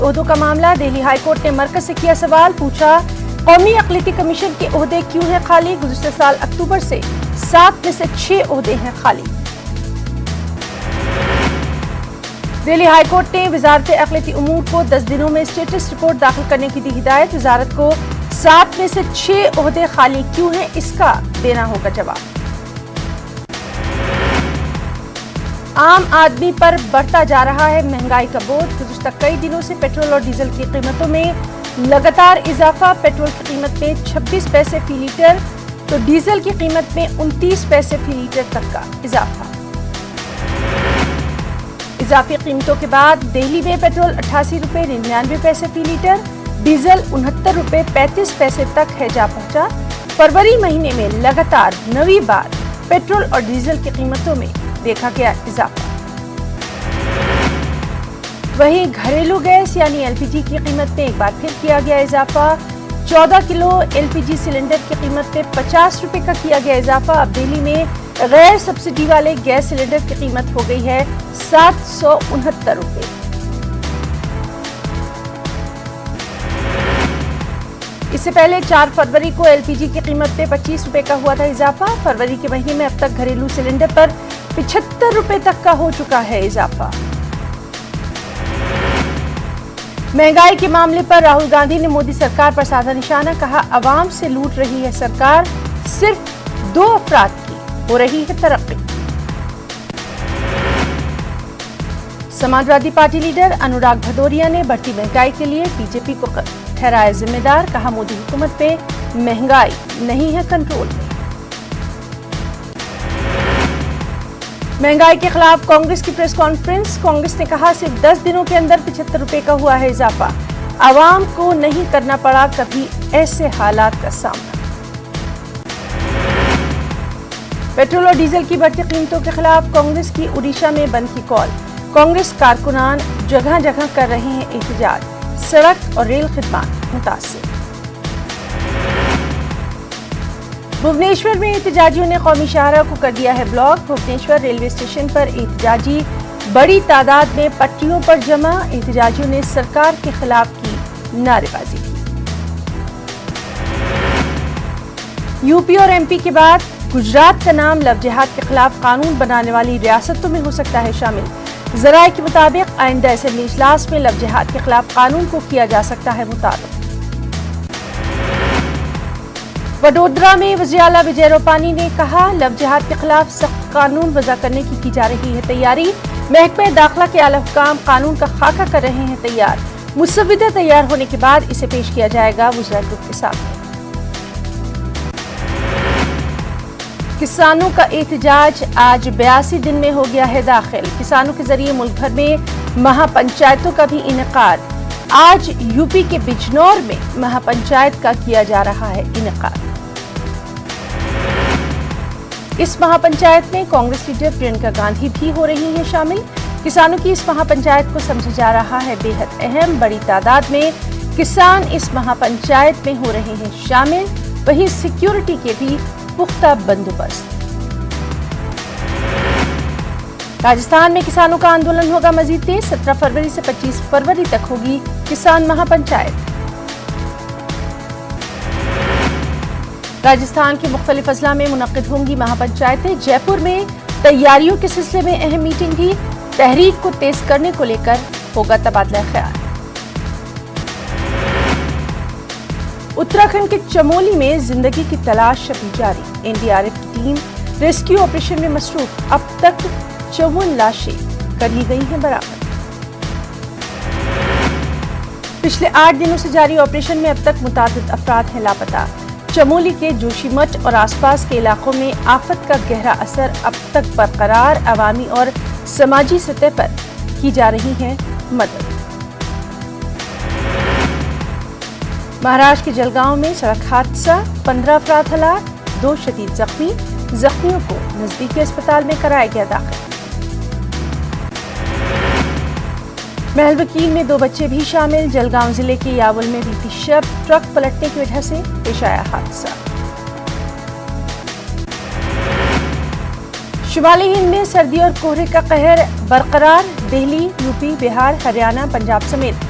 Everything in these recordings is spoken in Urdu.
عہدوں کا معاملہ، دہلی ہائی کورٹ نے مرکز سے کیا سوال، پوچھا قومی اقلیتی کمیشن کے عہدے کیوں ہیں خالی؟ گزشتہ سال اکتوبر سے 7 میں سے 6 عہدے ہیں خالی۔ دہلی ہائی کورٹ نے وزارت اقلیتی امور کو 10 دنوں میں اسٹیٹس رپورٹ داخل کرنے کی دی ہدایت، وزارت کو 7 میں سے 6 عہدے خالی کیوں ہیں، اس کا دینا ہوگا جواب۔ عام آدمی پر بڑھتا جا رہا ہے مہنگائی کا بوجھ، گزشتہ کئی دنوں سے پیٹرول اور ڈیزل کی قیمتوں میں لگاتار اضافہ، پیٹرول کی قیمت میں 26 پیسے فی لیٹر تو ڈیزل کی قیمت میں 29 پیسے فی لیٹر تک کا اضافہ۔ اضافی قیمتوں کے بعد دہلی میں پیٹرول 88 روپے 99 پیسے فی لیٹر، ڈیزل 69 روپے 35 پیسے تک ہے جا پہنچا۔ فروری مہینے میں لگاتار 9ویں بار پیٹرول اور ڈیزل کی قیمتوں میں دیکھا گیا اضافہ۔ وہیں گھریلو گیس یعنی ایل پی جی کی قیمت میں ایک بار پھر کیا گیا اضافہ، 14 کلو ایل پی جی سلنڈر کی قیمت میں 50 روپے کا کیا گیا اضافہ۔ اب دہلی میں غیر سبسڈی والے گیس سلنڈر کی قیمت ہو گئی ہے 769 روپے۔ اس سے پہلے 4 فروری کو ایل پی جی کی قیمت میں 25 روپے کا ہوا تھا اضافہ۔ فروری کے مہینے میں اب تک گھریلو سلنڈر پر 75 روپے تک کا ہو چکا ہے اضافہ۔ مہنگائی کے معاملے پر راہل گاندھی نے مودی سرکار پر سادھا نشانہ، کہا عوام سے لوٹ رہی ہے سرکار، صرف 2 افراد کی ہو رہی ہے ترقی۔ سماجوادی پارٹی لیڈر انوراگ بھدوریا نے بڑھتی مہنگائی کے لیے بی جے پی کو ٹھہرایا ذمہ دار، کہا مودی حکومت میں مہنگائی نہیں ہے کنٹرول میں۔ مہنگائی کے خلاف کانگریس کی پریس کانفرنس، کانگریس نے کہا صرف 10 دنوں کے اندر 75 روپے کا ہوا ہے اضافہ، عوام کو نہیں کرنا پڑا کبھی ایسے حالات کا سامنا۔ پیٹرول اور ڈیزل کی بڑھتی قیمتوں کے خلاف کانگریس کی اڈیشہ میں بند کی کال، کانگریس کارکنان جگہ جگہ کر رہے ہیں احتجاج، سڑک اور ریل خدمات متاثر۔ بھونیشور میں احتجاجیوں نے قومی شاہراہ کو کر دیا ہے بلاک، بھونیشور ریلوے اسٹیشن پر احتجاجی بڑی تعداد میں پٹریوں پر جمع، احتجاجیوں نے سرکار کے خلاف کی نعرے بازی کی۔ یو پی اور ایم پی کے بعد گجرات کا نام لو جہاد کے خلاف قانون بنانے والی ریاستوں میں ہو سکتا ہے شامل، ذرائع کے مطابق آئندہ اسمبلی اجلاس میں لو جہاد کے خلاف قانون کو کیا جا سکتا ہے متعارف۔ وڈودرا میں وزیر اعلیٰ وجے روپانی نے کہا لو جہاد کے خلاف سخت قانون وضع کرنے کی جا رہی ہے تیاری، محکمہ داخلہ کے اعلیٰ حکام قانون کا خاکہ کر رہے ہیں تیار، مسودہ تیار ہونے کے بعد اسے پیش کیا جائے گا وزراء گروپ کے سامنے۔ کسانوں کا احتجاج آج 82 دن میں ہو گیا ہے داخل، کسانوں کے ذریعے ملک بھر میں مہا پنچایتوں کا بھی انعقاد، آج یو پی کے بجنور میں مہا پنچایت کا کیا جا رہا ہے انعقاد۔ اس مہا پنچایت میں کانگریس لیڈر پرینکا گاندھی بھی ہو رہی ہیں شامل، کسانوں کی اس مہا پنچایت کو سمجھا جا رہا ہے بے حد اہم، بڑی تعداد میں کسان اس مہا پنچایت میں ہو رہے ہیں شامل، وہیں سیکیورٹی کے بھی پختہ بندوبست۔ راجستھان میں کسانوں کا آندولن ہوگا مزید تیز، 17 فروری سے 25 فروری تک ہوگی کسان مہا پنچایت۔ راجستھان کے مختلف اضلاع میں منعقد ہوں گی مہا پنچایتیں، جے پور میں تیاریوں کے سلسلے میں اہم میٹنگ کی، تحریک کو تیز کرنے کو لے کر ہوگا تبادلہ خیال۔ اتراکھنڈ کے چمولی میں زندگی کی تلاش ابھی جاری، این ڈی آر ایف کی ٹیم ریسکیو آپریشن میں مصروف، اب تک 54 لاشیں کر لی گئی ہیں برآمد۔ پچھلے 8 دنوں سے جاری آپریشن میں اب تک متعدد افراد ہیں لاپتہ، چمولی کے جوشی مٹھ اور آس پاس کے علاقوں میں آفت کا گہرا اثر اب تک برقرار، عوامی اور سماجی سطح پر کی جا رہی ہے مدد۔ مہاراشٹر کے جلگاؤں میں سڑک حادثہ، 15 افراد ہلاک، 2 شدید زخمی، زخمیوں کو نزدیکی اسپتال میں کرایا گیا داخل۔ محل وکیل میں 2 بچے بھی شامل، جلگاؤں ضلع کے یاول میں بیتی شب ٹرک پلٹنے کی وجہ سے پیش آیا حادثہ۔ شمالی ہند میں سردی اور کہرے کا قہر برقرار، دہلی، یو پی، بہار، ہریانہ، پنجاب سمیت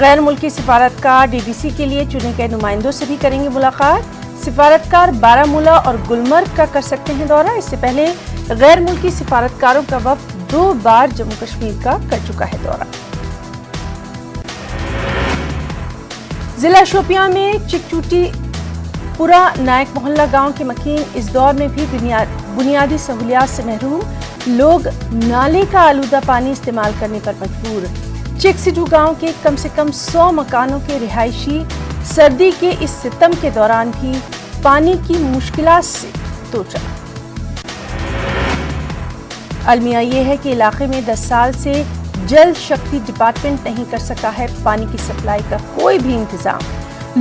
غیر ملکی سفارتکار DDC کے لیے چنے گئے نمائندوں سے بھی کریں گے ملاقات۔ سفارتکار بارہمولہ اور گلمرگ کا کر سکتے ہیں دورہ۔ اس سے پہلے غیر ملکی سفارتکاروں کا وفد 2 بار جموں کشمیر کا کر چکا ہے دورہ۔ ضلع شوپیاں میں چکچوٹی پورا نائک محلہ گاؤں کے مکین اس دور میں بھی بنیادی سہولیات سے محروم، لوگ نالے کا آلودہ پانی استعمال کرنے پر مجبور۔ چک سٹو گاؤں کے کم سے کم 100 مکانوں کے رہائشی سردی کے اس ستم کے دوران بھی پانی کی مشکلات سے دوچار۔ المیہ یہ ہے کہ علاقے میں 10 سال سے جل شکتی ڈپارٹمنٹ نہیں کر سکا ہے پانی کی سپلائی کا کوئی بھی انتظام۔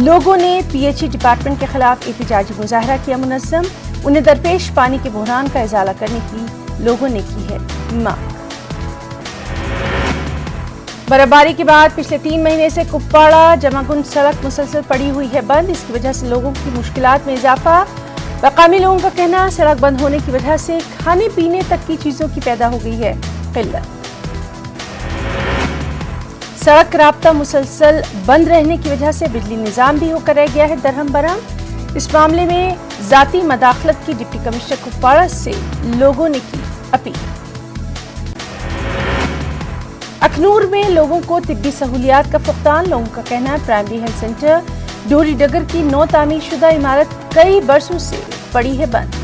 لوگوں نے PHE ڈپارٹمنٹ کے خلاف احتجاجی مظاہرہ کیا منظم، انہیں درپیش پانی کے بحران کا ازالہ کرنے کی لوگوں نے کی ہے مانگ۔ برفباری کے بعد پچھلے 3 مہینے سے کپواڑہ جماگنڈ سڑک مسلسل پڑی ہوئی ہے بند، اس کی وجہ سے لوگوں کی مشکلات میں اضافہ۔ مقامی لوگوں کا کہنا سڑک بند ہونے کی وجہ سے کھانے پینے تک کی چیزوں کی پیدا ہو گئی ہے قلت۔ سڑک رابطہ مسلسل بند رہنے کی وجہ سے بجلی نظام بھی ہو کر رہ گیا ہے درہم برہم۔ اس معاملے میں ذاتی مداخلت کی ڈپٹی کمشنر کپواڑہ سے لوگوں نے کی اپیل۔ اکھنور میں لوگوں کو طبی سہولیات کا فقدان، لوگوں کا کہنا ہے پرائمری ہیلتھ سینٹر ڈوری ڈگر کی نو تعمیر شدہ عمارت کئی برسوں سے پڑی ہے بند۔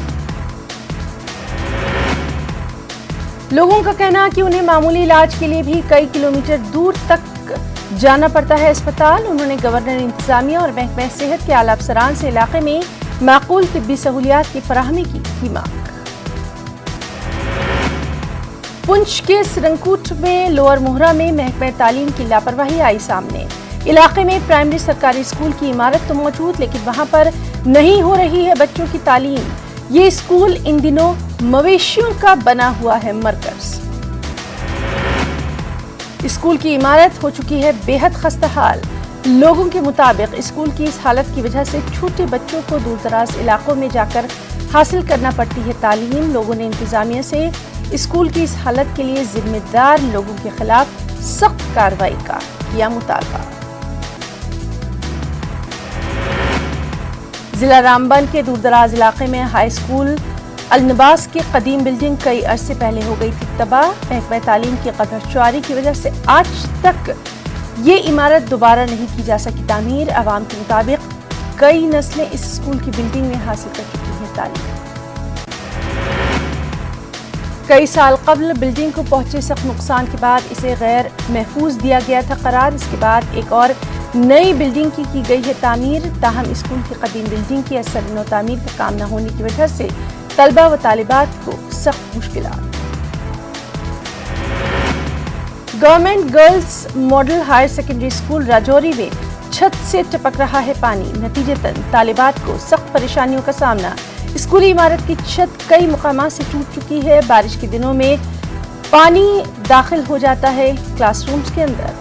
لوگوں کا کہنا کہ انہیں معمولی علاج کے لیے بھی کئی کلومیٹر دور تک جانا پڑتا ہے اسپتال۔ انہوں نے گورنر انتظامیہ اور محکمہ صحت کے اعلیٰ افسران سے علاقے میں معقول طبی سہولیات کی فراہمی کی مانگ۔ پنچ کے سرنکوٹ میں لوور موہرا میں محکمہ تعلیم کی لاپرواہی آئی سامنے۔ علاقے میں پرائمری سرکاری اسکول کی عمارت تو موجود لیکن وہاں پر نہیں ہو رہی ہے بچوں کی تعلیم۔ یہ اسکول ان دنوں مویشیوں کا بنا ہوا ہے مرکز۔ اسکول کی عمارت ہو چکی ہے بے حد خستہ حال۔ لوگوں کے مطابق اسکول کی اس حالت کی وجہ سے چھوٹے بچوں کو دور دراز علاقوں میں جا کر حاصل کرنا پڑتی ہے تعلیم۔ لوگوں نے انتظامیہ سے اسکول کی اس حالت کے لیے ذمہ دار لوگوں کے خلاف سخت کارروائی کا کیا مطالبہ۔ ضلع رامبن کے دور دراز علاقے میں ہائی اسکول النباس کی قدیم بلڈنگ کئی عرصے پہلے ہو گئی تھی تباہ۔ محکمہ تعلیم کی قدرچواری کی وجہ سے آج تک یہ عمارت دوبارہ نہیں کی جا سکی تعمیر۔ عوام کے مطابق کئی نسلیں اس اسکول کی بلڈنگ میں حاصل کر چکی ہیں تعلیم۔ کئی سال قبل بلڈنگ کو پہنچے سخت نقصان کے بعد اسے غیر محفوظ دیا گیا تھا قرار۔ اس کے بعد ایک اور نئی بلڈنگ کی گئی ہے تعمیر، تاہم اسکول کی قدیم بلڈنگ کی اثر نو تعمیر کا کام نہ ہونے کی وجہ سے طلبہ و طالبات کو سخت مشکلات۔ Government girls model higher secondary school Rajouri میں چھت سے ٹپک رہا ہے پانی، نتیجتاً طالبات کو سخت پریشانیوں کا سامنا۔ اسکولی عمارت کی چھت کئی مقامات سے ٹوٹ چکی ہے، بارش کے دنوں میں پانی داخل ہو جاتا ہے کلاس رومز کے اندر۔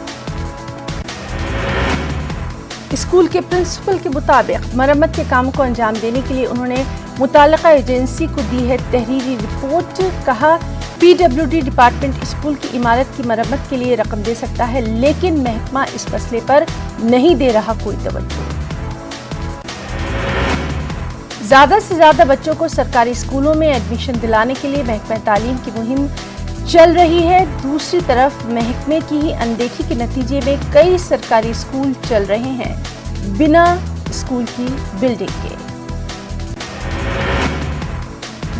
اسکول کے پرنسپل کے مطابق مرمت کے کاموں کو انجام دینے کے لیے انہوں نے متعلقہ ایجنسی کو دی ہے تحریری رپورٹ۔ کہا PWD ڈپارٹمنٹ اسکول کی عمارت کی مرمت کے لیے رقم دے سکتا ہے لیکن محکمہ اس مسئلے پر نہیں دے رہا کوئی توجہ۔ زیادہ سے زیادہ بچوں کو سرکاری اسکولوں میں ایڈمیشن دلانے کے لیے محکمہ تعلیم کی مہم چل رہی ہے، دوسری طرف محکمے کی ہی اندیکھی کے نتیجے میں کئی سرکاری اسکول چل رہے ہیں بنا اسکول کی بلڈنگ کے۔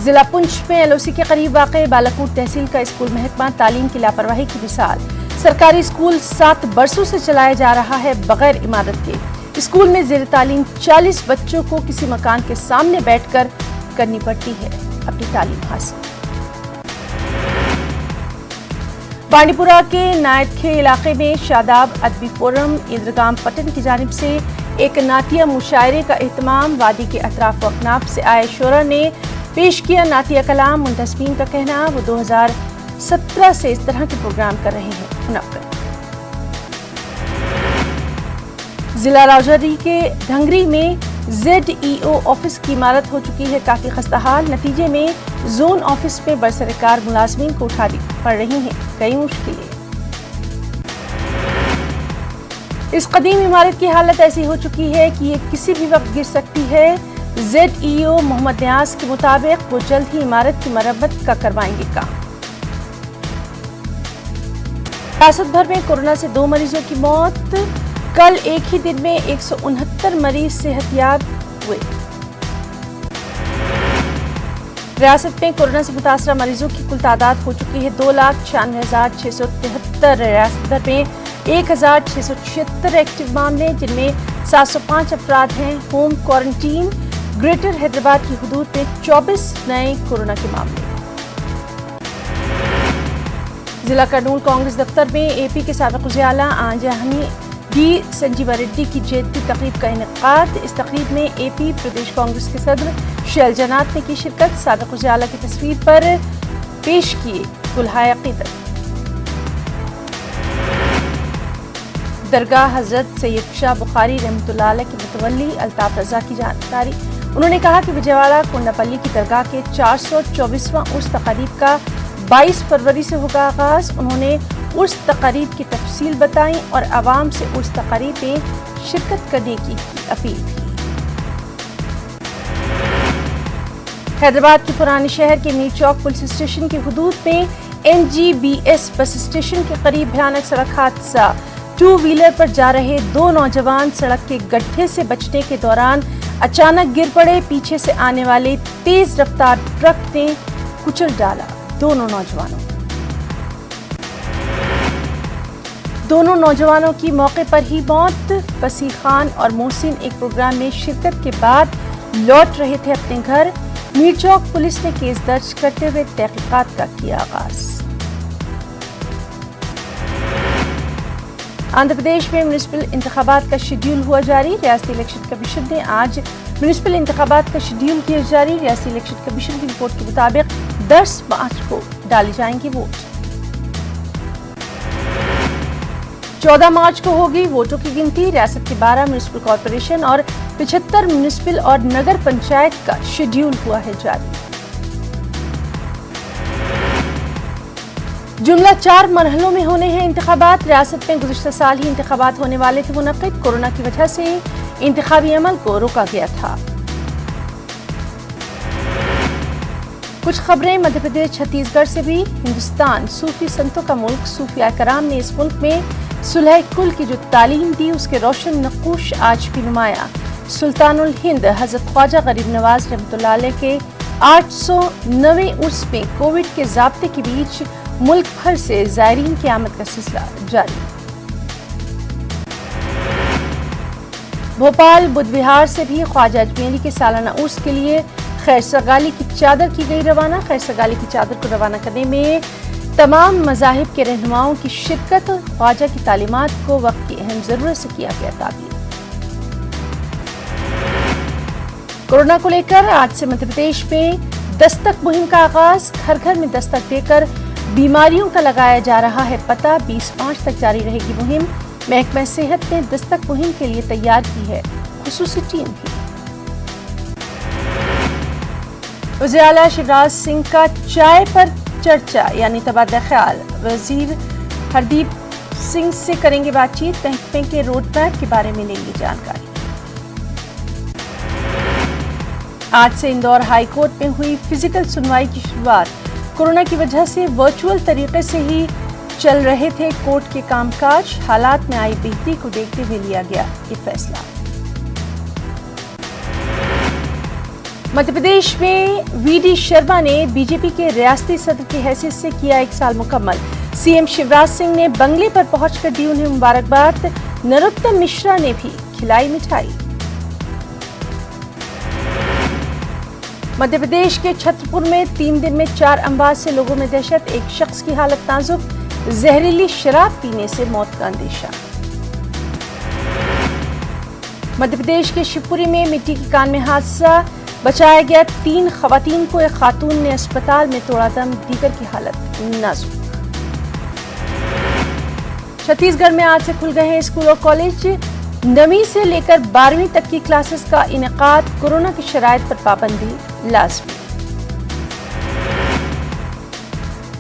ضلع پنچ میں LOC کے قریب واقع بالاکوٹ تحصیل کا اسکول محکمہ تعلیم کی لاپرواہی کی مثال۔ سرکاری اسکول 7 برسوں سے چلایا جا رہا ہے بغیر عمارت کے۔ اسکول میں زیر تعلیم 40 بچوں کو کسی مکان کے سامنے بیٹھ کر کرنی پڑتی ہے اپنی تعلیم حاصل۔ بانڈی پورہ کے نائدکھے علاقے میں شاداب ادبی فورم ایدرگام پٹن کی جانب سے ایک نعتیہ مشاعرے کا اہتمام۔ وادی کے اطراف و اکناف سے آئے شعراء نے پیش کیا نعتیہ کلام۔ منتسبین کا کہنا وہ 2017 سے اس طرح کے پروگرام کر رہے ہیں منعقد۔ ضلع راجوری کے دھنگری میں ZEO آفس کی عمارت ہو چکی ہے کافی خستہ حال، نتیجے میں زون آفس میں برسرکار ملازمین کو اٹھانی پڑ رہی ہیں کئی مشکلیں۔ اس قدیم عمارت کی حالت ایسی ہو چکی ہے کہ یہ کسی بھی وقت گر سکتی ہے۔ ZEO محمد نیاز کے مطابق وہ جلد ہی عمارت کی مرمت کا کروائیں گے کام۔ ریاست بھر میں کورونا سے 2 مریضوں کی موت، کل ایک ہی دن میں 169 مریض صحت یاب ہوئے۔ ریاست میں کورونا سے متاثرہ مریضوں کی کل تعداد ہو چکی ہے 2,96,673۔ ریاست بھر میں 1,676 ایکٹیو معاملے، جن میں 705 افراد ہیں ہوم کوارنٹین۔ گریٹر حیدرآباد کی حدود میں 24 نئے کورونا کے معاملے۔ ضلع کرنول کانگریس دفتر میں اے پی کے سابق وزیر اعلیٰ آنجہانی ڈی سنجیوا ریڈی کی جینتی تقریب کا انعقاد۔ اس تقریب میں اے پی پردیش کانگریس کے صدر شیلجا ناتھ نے کی شرکت۔ سابق وزیر اعلیٰ کی تصویر پر پیش کیے گلہائے عقیدت۔ درگاہ حضرت سید شاہ بخاری رحمۃ اللہ علیہ کے متولی الطاف رضا کی جانکاری۔ انہوں نے کہا کہ وجےواڑہ کونڈاپلی کی درگاہ کے 424واں عرس تقاریب کا 22 فروری سے ہوگا آغاز۔ انہوں نے عرس تقاریب کی تفصیل بتائیں اور عوام سے عرس تقاریب میں شرکت کرنے کی اپیل کی۔ حیدرآباد کے پرانے شہر کے میر چوک پولیس اسٹیشن کی حدود میں NGBS بس اسٹیشن کے قریب بھیانک سڑک حادثہ۔ 2 ویلر پر جا رہے 2 نوجوان سڑک کے گڈھے سے بچنے کے دوران اچانک گر پڑے۔ پیچھے سے آنے والے تیز رفتار ٹرک نے کچل ڈالا دونوں نوجوانوں کی موقع پر ہی موت۔ فصیح خان اور محسن ایک پروگرام میں شرکت کے بعد لوٹ رہے تھے اپنے گھر۔ میر چوک پولیس نے کیس درج کرتے ہوئے تحقیقات کا کیا آغاز۔ آندھرا پردیش میں میونسپل انتخابات کا شیڈول ہوا جاری۔ ریاستی الیکشن کمیشن نے آج میونسپل انتخابات کا شیڈول کیا جاری۔ ریاستی الیکشن کمیشن کی رپورٹ کے مطابق 10 مارچ کو ڈالی جائیں گی ووٹ۔ 14 مارچ کو ہوگی ووٹوں کی گنتی۔ ریاست کے 12 میونسپل کارپوریشن اور 75 میونسپل اور نگر پنچایت کا شیڈول ہوا ہے جاری۔ جملہ 4 مرحلوں میں ہونے ہیں انتخابات۔ ریاست میں گزشتہ سال ہی انتخابات ہونے والے تھے منعقد۔ کورونا کی وجہ سے انتخابی عمل کو روکا گیا تھا۔ کچھ خبریں مدھیہ پردیش چھتیس گڑھ سے بھی۔ ہندوستان صوفی سنتوں کا ملک۔ صوفیاء کرام نے اس ملک میں صلح کل کی جو تعلیم دی، اس کے روشن نقوش آج بھی نمایاں۔ سلطان الہند حضرت خواجہ غریب نواز رحمۃ اللہ علیہ کے 809ویں عرس میں کووڈ کے ضابطے کے بیچ ملک بھر سے زائرین کی آمد کا سلسلہ جاری۔ بھوپال بدھ وہار سے بھی خواجہ اجمیری کے سالانہ عرس کے لیے خیر سگالی کی چادر کی گئی روانہ۔ خیر سگالی کی چادر کو روانہ کرنے میں تمام مذاہب کے رہنماؤں کی شرکت۔ خواجہ کی تعلیمات کو وقت کی اہم ضرورت سے کیا گیا تعبیر۔ کورونا کو لے کر آج سے مدھیہ پردیش میں دستک مہم کا آغاز۔ گھر گھر میں دستک دے کر بیماریوں کا لگایا جا رہا ہے پتہ۔ 20 مارچ تک جاری رہے گی مہم۔ محکمہ صحت نے دستک مہم کے لیے تیار کی ہے خصوصی ٹیم بھی۔ وزیر اعلیٰ شیوراج سنگھ کا چائے پر چرچا یعنی تبادلہ خیال۔ وزیر ہردیپ سنگھ سے کریں گے بات چیت۔ محکمے کے روڈ میپ کے بارے میں لیں گے جانکاری۔ آج سے اندور ہائی کورٹ میں ہوئی فزیکل سنوائی کی شروعات۔ کورونا کی وجہ سے ورچوئل طریقے سے ہی چل رہے تھے کورٹ کے کام کاج۔ حالات میں آئی بہتری کو دیکھتے ہوئے لیا گیا یہ فیصلہ۔ مدھیہ پردیش میں وی ڈی شرما نے بی جے پی کے ریاستی صدر کی حیثیت سے کیا 1 سال مکمل۔ سی ایم شیوراج سنگھ نے بنگلے پر پہنچ کر دی انہیں مبارکباد۔ نروتم مشرا نے بھی کھلائی مٹھائی۔ مدھیہ پردیش کے چھترپور میں 3 دن میں 4 اموات سے لوگوں میں دہشت۔ ایک شخص کی حالت نازک۔ زہریلی شراب پینے سے موت کا اندیشہ۔ مدھیہ پردیش کے شیوپوری میں مٹی کی کان میں حادثہ۔ بچایا گیا 3 خواتین کو۔ ایک خاتون نے اسپتال میں توڑا دم، دیگر کی حالت نازک۔ چھتیس گڑھ میں آج سے کھل گئے ہیں اسکول اور کالج۔ 9ویں سے لے کر 12ویں تک کی کلاسز کا انعقاد۔ کورونا کی شرائط پر پابندی لازمی۔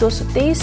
223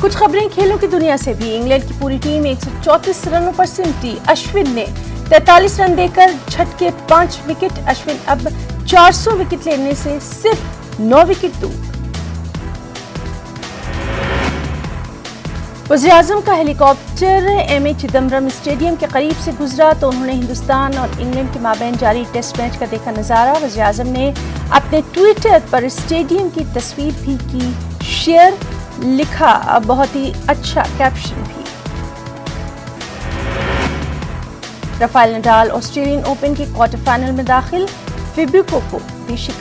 کچھ خبریں کھیلوں کی دنیا سے بھی۔ انگلینڈ کی پوری ٹیم 134 رنوں پر سمٹی۔ اشون نے 43 رن دے کر جھٹکے 5 وکٹ۔ اشون اب 400 وکٹ لینے سے صرف 9 وکٹ دور۔ وزیراعظم کا ہیلی کاپٹر ایم اے چدمبرم اسٹیڈیم کے قریب سے گزرا تو انہوں نے ہندوستان اور انگلینڈ کے مابین جاری ٹیسٹ میچ کا دیکھا نظارہ۔ وزیراعظم نے اپنے ٹویٹر پر اسٹیڈیم کی تصویر بھی کی شیئر، لکھا بہت ہی اچھا کیپشن بھی۔ رافائل نڈال آسٹریلین اوپن کے کوارٹر فائنل میں داخل، فیبریکو کو بھی شکست۔